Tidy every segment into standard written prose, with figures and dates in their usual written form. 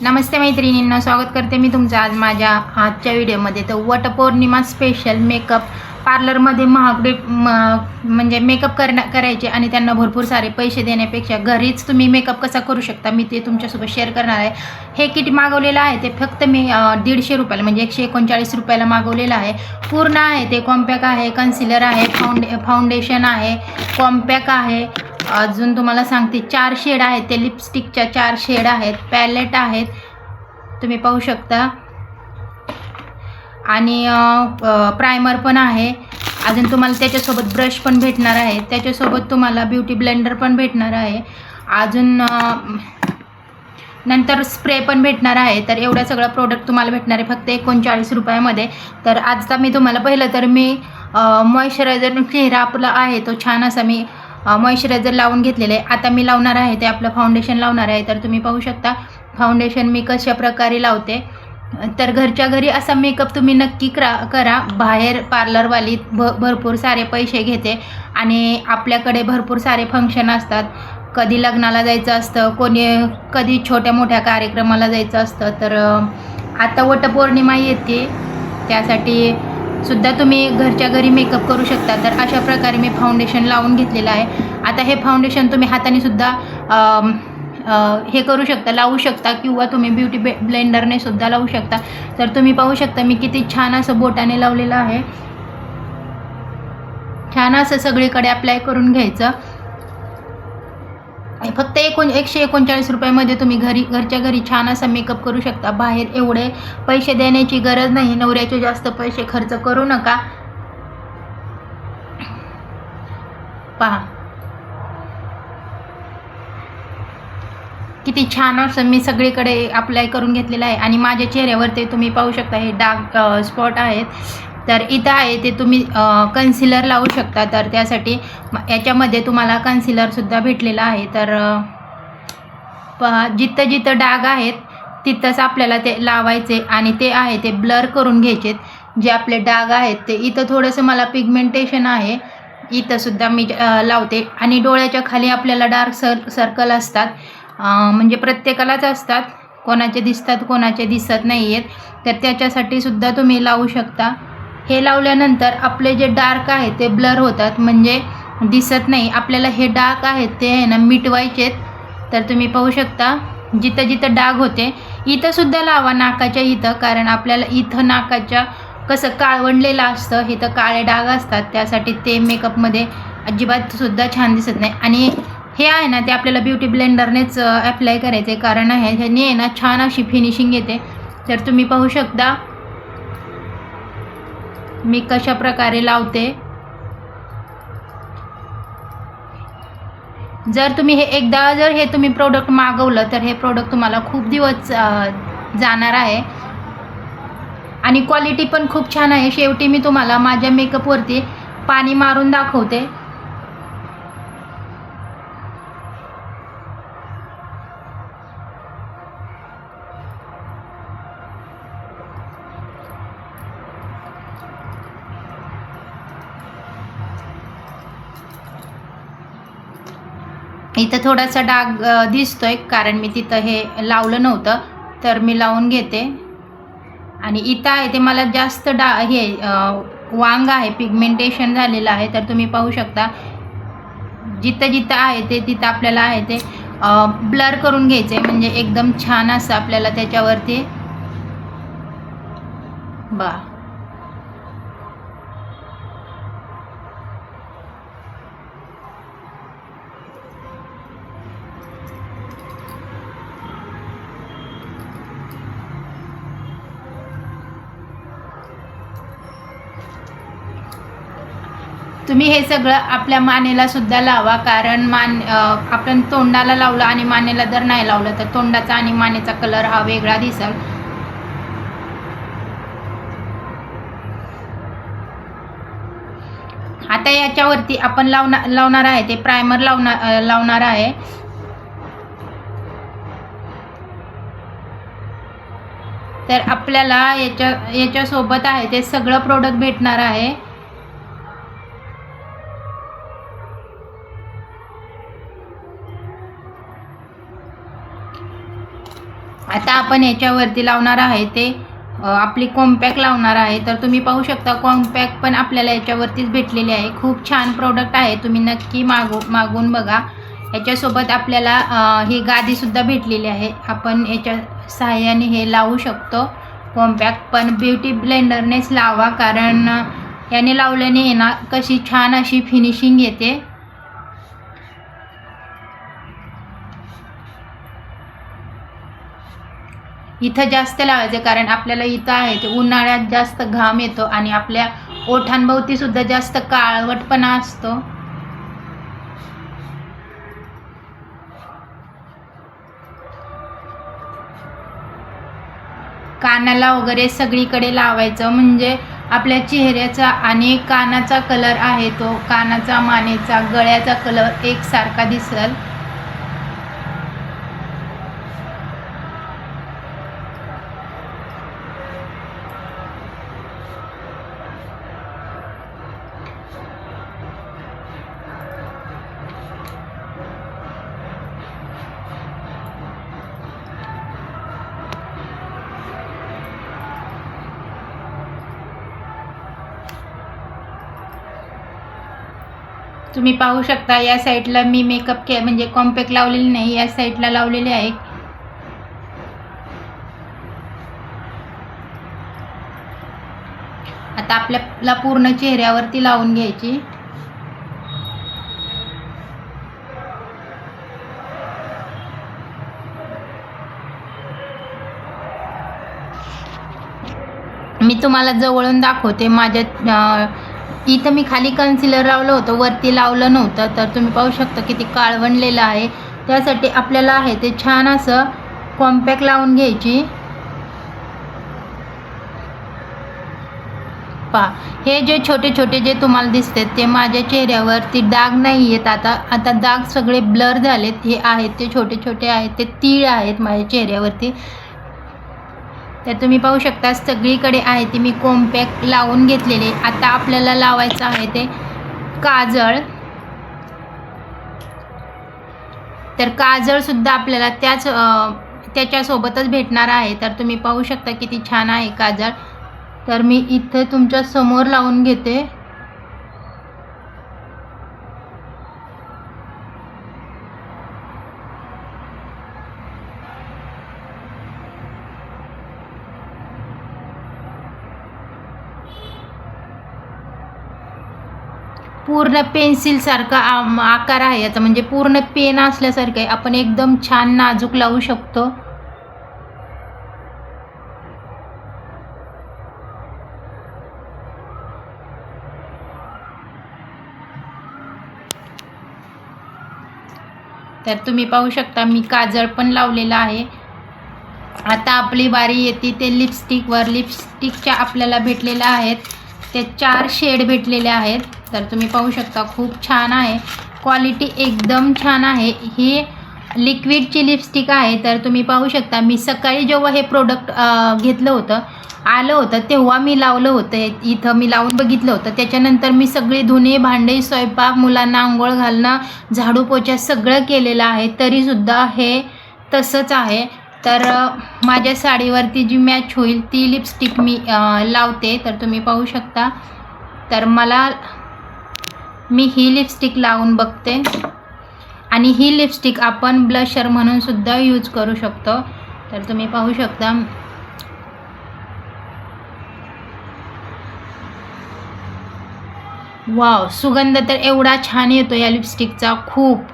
नमस्ते मैत्रिणींना, स्वागत करते मी तुमचं आज माझ्या आजच्या व्हिडिओमध्ये. तर वटपौर्णिमा स्पेशल मेकअप पार्लरमध्ये महागडे म्हणजे मेकअप करायचे आणि त्यांना भरपूर सारे पैसे देण्यापेक्षा घरीच तुम्ही मेकअप कसा करू शकता मी ते तुमच्यासोबत शेअर करणार आहे. हे किट मागवलेलं आहे ते फक्त मी 150 रुपयाला म्हणजे 139 रुपयाला मागवलेलं आहे. पूर्ण आहे ते कॉम्पॅक्ट आहे, कन्सिलर आहे, फाउंडेशन आहे, कॉम्पॅक्ट आहे. अजून तुम्हाला सांगते 4 शेड आहेत, ते लिपस्टिकच्या 4 शेड आहेत, पॅलेट आहेत तुम्ही पाहू शकता आणि प्रायमर पण आहे. अजून तुम्हाला त्याच्यासोबत ब्रश पण भेटणार आहे, त्याच्यासोबत तुम्हाला ब्युटी ब्लेंडर पण भेटणार आहे. अजून नंतर स्प्रे पण भेटणार आहे. तर एवढं सगळं प्रोडक्ट तुम्हाला भेटणार आहे फक्त 39 रुपयामध्ये. तर आजचा मी तुम्हाला पहिलं तर मी मॉइश्चरायझर चेहरा आपला आहे तो छान असा मी मॉइश्चरायझर लावून घेतलेलं आहे. आता मी लावणार आहे ते आपलं फाउंडेशन लावणार आहे. तर तुम्ही पाहू शकता फाउंडेशन मी कशा प्रकारे लावते. तर घरच्या घरी असा मेकअप तुम्ही नक्की करा. बाहेर पार्लरवाली भरपूर सारे पैसे घेते आणि आपल्याकडे भरपूर सारे फंक्शन असतात. कधी लग्नाला जायचं असतं, कधी छोट्या मोठ्या कार्यक्रमाला जायचं असतं. तर आता वटपौर्णिमा येते त्यासाठी सुद्धा तुम्ही घरच्या घरी मेकअप करू शकता. तर अशा प्रकारे मी फाउंडेशन लावून घेतलेलं आहे. आता हे फाउंडेशन तुम्ही हाताने सुद्धा हे करू शकता, लावू शकता किंवा तुम्ही ब्युटी ब्लेंडरने सुद्धा लावू शकता. तर तुम्ही पाहू शकता मी किती छान असं बोटाने लावलेलं आहे. छान असं सगळीकडे अप्लाय करून घ्यायचं. फक्त 139 रुपयामध्ये तुम्ही घरच्या घरी छान असा मेकअप करू शकता. बाहेर एवढे पैसे देण्याची गरज नाही, नवऱ्याचे जास्त पैसे खर्च करू नका. पहा किती छान असं मी सगळीकडे अप्लाय करून घेतलेलं आहे आणि माझ्या चेहऱ्यावर ते तुम्ही पाहू शकता हे डार्क स्पॉट आहेत. तर इथं आहे ते तुम्ही कन्सिलर लावू शकता. तर त्यासाठी याच्यामध्ये तुम्हाला कन्सिलरसुद्धा भेटलेलं आहे. तर पहा जिथं जिथं डाग आहेत तिथंच आपल्याला ते लावायचे आणि ते आहे ते ब्लर करून घ्यायचे. जे आपले डाग आहेत ते इथं थोडंसं मला पिगमेंटेशन आहे, इथंसुद्धा मी लावते. आणि डोळ्याच्या खाली आपल्याला डार्क सर्कल असतात, म्हणजे प्रत्येकालाच असतात, कोणाचे दिसतात कोणाचे दिसत नाही आहेत. तर त्याच्यासाठी सुद्धा तुम्ही लावू शकता. हे लावल्यानंतर आपले जे डार्क आहेत ते ब्लर होतात, म्हणजे दिसत नाही. आपल्याला हे डार्क आहेत ते आहे ना मिटवायचेत. तर तुम्ही पाहू शकता जिथं जिथं डाग होते इथंसुद्धा लावा, नाकाच्या इथं, कारण आपल्याला इथं नाकाच्या कसं काळवंडलेलं असतं, इथं काळे डाग असतात, त्यासाठी ते मेकअपमध्ये अजिबातसुद्धा छान दिसत नाही. आणि हे आहे ना ते आपल्याला ब्युटी ब्लेंडरनेच अप्लाय करायचे, कारण आहे ह्याने आहे ना छान अशी फिनिशिंग येते. तर तुम्ही पाहू शकता मी कशा प्रकारे लावते. जर तुम्ही हे तुम्ही प्रोडक्ट मागवलं तर हे प्रोडक्ट तुम्हाला खूप दिवस जाणार आहे आणि क्वालिटी पण खूप छान आहे. शेवटी मी तुम्हाला माझ्या मेकअपवरती पाणी मारून दाखवते. इथं थोडासा डाग दिसतोय कारण मी तिथं हे लावलं नव्हतं, तर मी लावून घेते. आणि इथं आहे ते मला जास्त वांग आहे, पिगमेंटेशन झालेलं आहे. तर तुम्ही पाहू शकता जिथं जिथं आहे ते तिथं आपल्याला आहे ते ब्लर करून घ्यायचे, म्हणजे एकदम छान असं आपल्याला त्याच्यावरती तुम्ही हे सगळं आपल्या मानेला सुद्धा लावा, कारण आपण तोंडाला लावलं आणि मानेला जर नाही लावलं तर तोंडाचा आणि मानेचा कलर हा वेगळा दिसेल. आता याच्यावरती आपण लावणार आहे ते प्रायमर लावणार आहे. तर आपल्याला याच्यासोबत आहे ते सगळं प्रोडक्ट भेटणार आहे. आता आपण याच्यावरती लावणार आहे ते आपली कॉम्पॅक्ट लावणार आहे. तर तुम्ही पाहू शकता कॉम्पॅक्ट पण आपल्याला याच्यावरतीच भेटलेली आहे. खूप छान प्रोडक्ट आहे, तुम्ही नक्की मागून बघा. याच्यासोबत आपल्याला ही गादीसुद्धा भेटलेली आहे. आपण याच्या सहाय्याने हे लावू शकतो कॉम्पॅक्ट, पण ब्युटी ब्लेंडरनेच लावा, कारण याने लावल्याने आहे ना कशी छान अशी फिनिशिंग येते. इथं जास्त लावायचं, कारण आपल्याला इथं आहे ते उन्हाळ्यात जास्त घाम येतो आणि आपल्या ओठांभोवती सुद्धा जास्त काळवटपणा असतो. कानाला वगैरे सगळीकडे लावायचं, म्हणजे आपल्या चेहऱ्याचा आणि कानाचा कलर आहे तो कानाचा, मानेचा, गळ्याचा कलर एकसारखा दिसेल. तुम्ही पाहू शकता या साईडला मी मेकअप म्हणजे कॉम्पॅक्ट लावलेली नाही, या साईडला लावलेली आहे. आता आपल्याला पूर्ण चेहऱ्यावरती लावून घ्यायची. मी तुम्हाला जवळून दाखवते. माझ्या इथं मी खाली कन्सिलर लावलं होतं, वरती लावलं नव्हतं. तर तुम्ही पाहू शकता किती काळवंडलेलं आहे. त्यासाठी आपल्याला आहे ते छान असं कॉम्पॅक्ट लावून घ्यायची. पहा, हे जे छोटे छोटे जे तुम्हाला दिसतात ते माझ्या चेहऱ्यावरती डाग नाही आहेत. आता डाग सगळे ब्लर झालेत. हे आहेत ते छोटे छोटे आहेत, ते तीळ आहेत माझ्या चेहऱ्यावरती. तर तुम्ही पाहू शकता सगळीकडे आहे ते मी कॉम्पॅक्ट लावून घेतलेले. आता आपल्याला लावायचं आहे ते काजळ. तर काजळसुद्धा आपल्याला त्याच्यासोबतच भेटणार आहे. तर तुम्ही पाहू शकता किती छान आहे काजळ. तर मी इथे तुमच्या समोर लावून घेते. पूर्ण पेन्सिल सारखा आकार आहे याचा, म्हणजे पूर्ण पेन असल्यासारखं आहे. आपण एकदम छान नाजूक लावू शकतो. तर तुम्ही पाहू शकता मी काजळ पण लावलेला आहे. आता आपली बारी येते ते लिपस्टिकवर. लिपस्टिकच्या आपल्याला भेटलेल्या आहेत ते 4 शेड भेटलेले आहेत. तर तुम्ही पाहू शकता खूप छान आहे, क्वालिटी एकदम छान आहे. ही लिक्विडची लिपस्टिक आहे. तर तुम्ही पाहू शकता मी सकाळी जेव्हा हे प्रोडक्ट घेतलं होतं, आलं होतं, तेव्हा मी लावलं होतं. इथं मी लावून बघितलं होतं. त्याच्यानंतर मी सगळे धुणे भांडे, स्वयंपाक, मुलांना आंघोळ घालणं, झाडू पोछा सगळं केलेलं आहे, तरीसुद्धा हे तसंच आहे. तर माझ्या साडीवरती जी मॅच होईल ती लिपस्टिक मी लावते. तर तुम्ही पाहू शकता. तर मी ही लिपस्टिक लावून बघते. आणि ही लिपस्टिक आपण ब्लशर म्हणून सुद्धा यूज करू शकतो. तर तुम्ही पाहू शकता. वाव, सुगंध तर एवढा छान येतो या लिपस्टिकचा, खूप.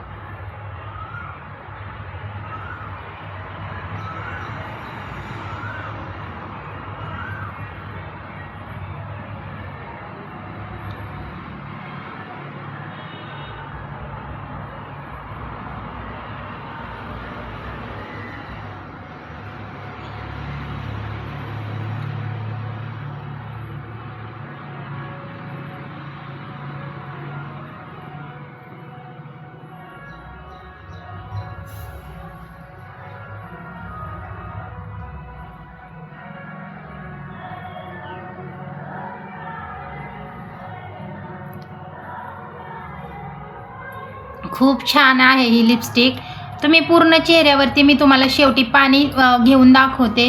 खूप छान आहे ही लिपस्टिक. तुम्ही पूर्ण चेहऱ्यावरती मी तुम्हाला शेवटी पाणी घेऊन दाखवते.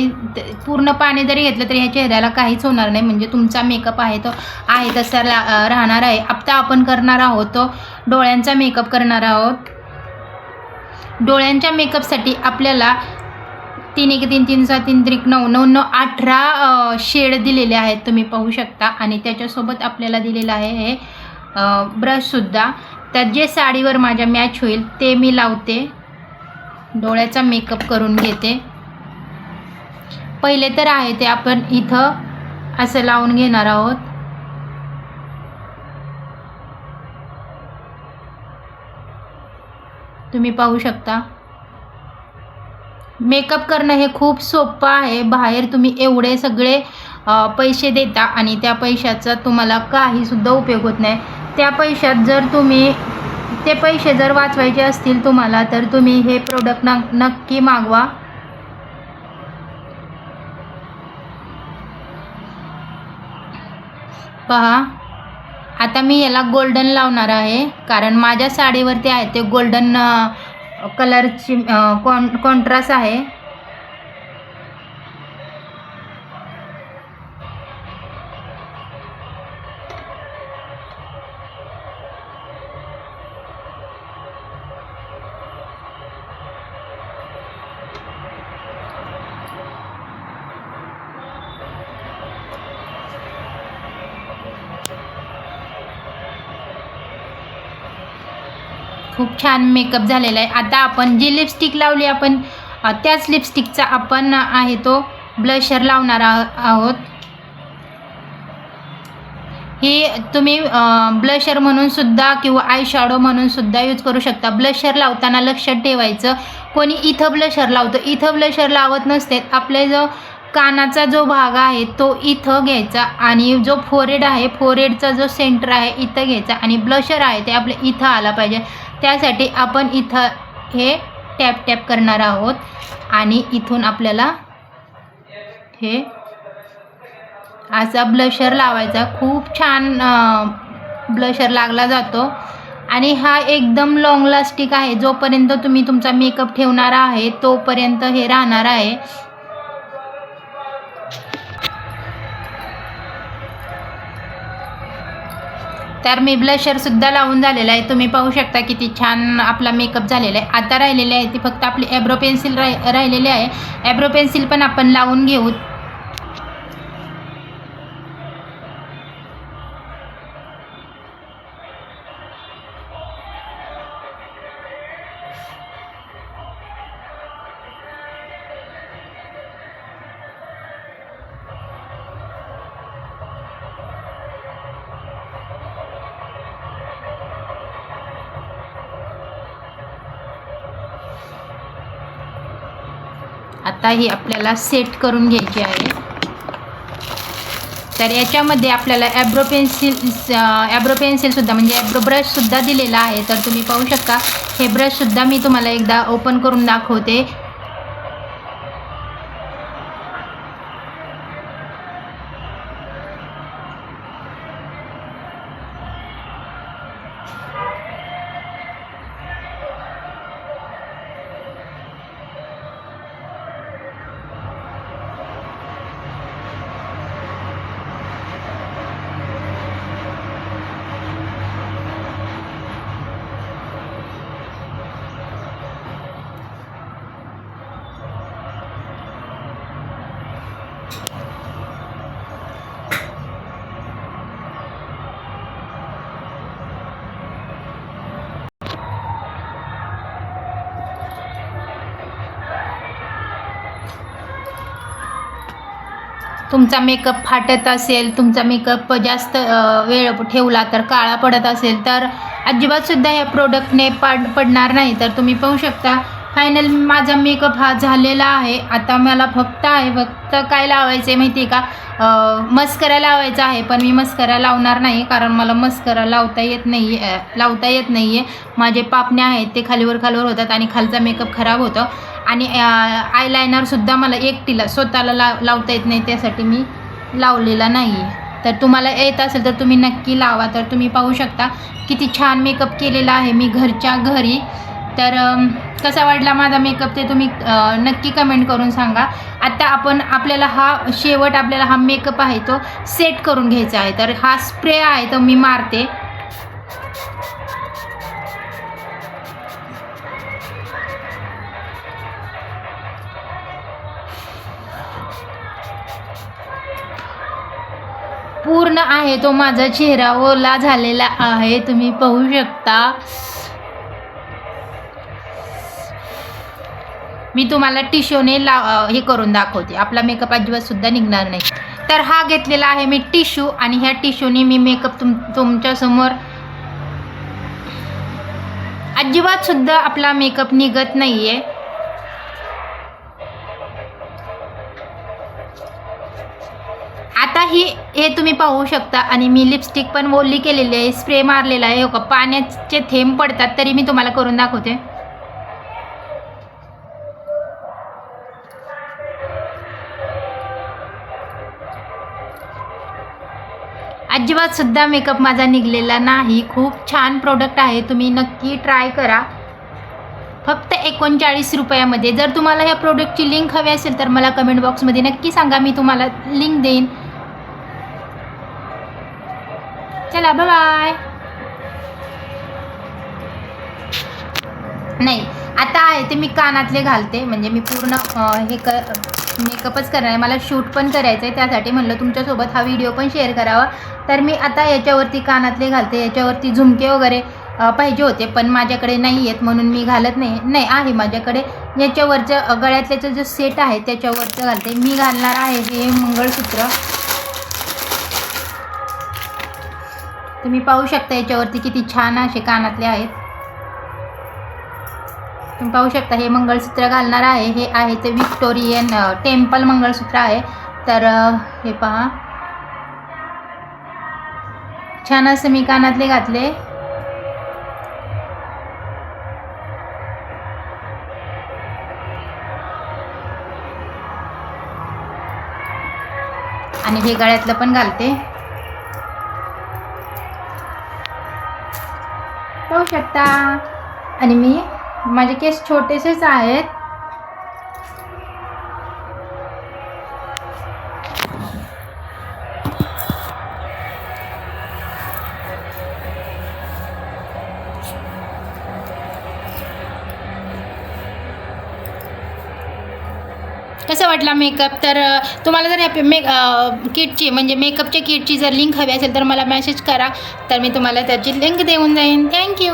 पूर्ण पाणी जरी घेतलं तरी ह्या चेहऱ्याला काहीच होणार नाही, म्हणजे तुमचा मेकअप आहे तो आहे तसा राहणार आहे. आता आपण करणार आहोत तो डोळ्यांचा मेकअप करणार आहोत. डोळ्यांच्या मेकअपसाठी आपल्याला 3 1 3 3 6 3 त्रिक 9 9 9 18 शेड दिलेले आहेत तुम्ही पाहू शकता. आणि त्याच्यासोबत आपल्याला दिलेलं आहे हे ब्रशसुद्धा. त्यात जे साडीवर माझ्या मॅच होईल ते मी लावते, डोळ्याचा मेकअप करून घेते. पहिले तर आहे ते आपण इथं असं लावून घेणार आहोत. तुम्ही पाहू शकता मेकअप करणं हे खूप सोपं आहे. बाहेर तुम्ही एवढे सगळे पैसे देता आणि त्या पैशाचा तुम्हाला काहीसुद्धा उपयोग होत नाही. त्या पैशात जर तुम्ही ते पैसे जर वाचवायचे असतील तुम्हाला तर तुम्ही हे प्रोडक्ट नक्की मागवा. पहा आता मी याला गोल्डन लावणार आहे, कारण माझ्या साडीवरती आहे ते गोल्डन कलरची कॉन्ट्रास्ट आहे. खूप छान मेकअप झालेला आहे. आता आपण जी लिपस्टिक लावली आपण त्याच लिपस्टिकचा आपण आहे तो ब्लशर लावणार आहोत. ही तुम्ही ब्लशर म्हणून सुद्धा किंवा आय शॅडो म्हणून सुद्धा यूज करू शकता. ब्लशर लावताना लक्षात ठेवायचं, कोणी इथं ब्लशर लावतं, इथं ब्लशर लावत नसते. आपले जो कानाचा जो भाग आहे तो इथं घ्यायचा आणि जो फोरहेड आहे फोरहेडचा जो सेंटर आहे इथं घ्यायचा आणि ब्लशर आहे ते आपल्या इथं आला पाहिजे. त्यासाठी आपण इथं हे टॅप टॅप करणार आहोत आणि इथून आपल्याला हे असा ब्लशर लावायचा. खूप छान ब्लशर लागला जातो आणि हा एकदम लॉंग लास्टिक आहे. जोपर्यंत तुम्ही तुमचा मेकअप ठेवणार आहे तोपर्यंत हे राहणार आहे. तर मी ब्लशरसुद्धा लावून झालेला आहे. तुम्ही पाहू शकता किती छान आपला मेकअप झालेला आहे. आता राहिलेले आहे ती फक्त आपली ॲब्रो पेन्सिल राहिलेली आहे. ॲब्रो पेन्सिल पण आपण लावून घेऊ. आता ही आपल्याला सेट करून घ्यायची आहे. तर याच्यामध्ये आपल्याला ॲब्रो पेन्सिलसुद्धा म्हणजे ॲब्रो ब्रशसुद्धा दिलेला आहे. तर तुम्ही पाहू शकता हे ब्रशसुद्धा मी तुम्हाला एकदा ओपन करून दाखवते. तुमचा मेकअप फाटत असेल, तुमचा मेकअप जास्त वेळ ठेवला तर काळा पडत असेल तर अजिबातसुद्धा ह्या प्रोडक्टने पडणार नाही. तर तुम्ही पाहू शकता फायनल माझा मेकअप हा झालेला आहे. आता मला फक्त काय लावायचं आहे माहिती आहे का, मस्करा लावायचा आहे. पण मी मस्करा लावणार नाही कारण मला मस्करा लावता येत नाही आहे. माझे पापणे आहेत ते खालीवर होतात आणि खालचा मेकअप खराब होतं. आणि आयलायनरसुद्धा मला एकटीला स्वतःला लावता येत नाही, त्यासाठी मी लावलेला नाही आहे. तर तुम्हाला येत असेल तर तुम्ही नक्की लावा. तर तुम्ही पाहू शकता किती छान मेकअप केलेला आहे मी घरच्या घरी. तर कसा वाटला माझा मेकअप ते तुम्ही नक्की कमेंट करून सांगा. आता आपल्याला हा शेवट आपल्याला हा मेकअप आहे तो सेट करून घ्यायचा आहे. तर हा स्प्रे आहे तो मी मारते. पूर्ण आहे तो माझा चेहरा ओला झालेला आहे, तुम्ही पाहू शकता. मी तुम्हाला टिश्यूने हे करून दाखवते, आपला मेकअप अजिबात सुद्धा निघणार नाही. तर हा घेतलेला आहे मी टिश्यू आणि ह्या टिश्यूने मी मेकअप तुमच्यासमोर अजिबात सुद्धा आपला मेकअप निघत नाही आहे. आता हे तुम्ही पाहू शकता. आणि मी लिपस्टिक पण ओली केलेली आहे, स्प्रे मारलेला आहे. हो, पाण्याचे थेंब पडतात तरी मी तुम्हाला करून दाखवते. अजिबात सुद्धा मेकअप माझा निघलेला नाही. खूप छान प्रोडक्ट आहे, तुम्ही नक्की ट्राय करा. फक्त 39 रुपयामध्ये. जर तुम्हाला ह्या प्रोडक्टची लिंक हवी असेल तर मला कमेंट बॉक्समध्ये नक्की सांगा, मी तुम्हाला लिंक देईन. चला बाय बाय. नाही, आता आहे ते मी कानातले घालते, म्हणजे मी पूर्ण मेकअपच करणार आहे. मला शूट पण करायचं आहे, त्यासाठी म्हणलं तुमच्यासोबत हा व्हिडिओ पण शेअर करावा. तर मी आता याच्यावरती कानातले घालते. याच्यावरती झुमके वगैरे पाहिजे होते पण माझ्याकडे नाही आहेत म्हणून मी घालत नाही. आहे माझ्याकडे. याच्यावरचं गळ्यातल्याचं जो सेट आहे त्याच्यावरचं घालते. मी घालणार आहे हे मंगळसूत्र. तुम्ही पाहू शकता याच्यावरती किती छान असे कानातले आहेत. तुम्ही पाहू शकता हे मंगळसूत्र घालणार आहे. हे आहे ते विक्टोरियन टेम्पल मंगळसूत्र आहे. तर हे पहा, छान असं मी कानातले घातले. आणि हे गळ्यातलं पण घालते. पाहू शकता. आणि माझे केस छोटेसेच आहेत. कसा वाटला मेकअप? तर तुम्हाला जर ह्या किटची म्हणजे मेकअपच्या किटची जर लिंक हवी असेल तर मला मेसेज करा, तर मी तुम्हाला त्याची लिंक देऊन जाईन. थँक्यू.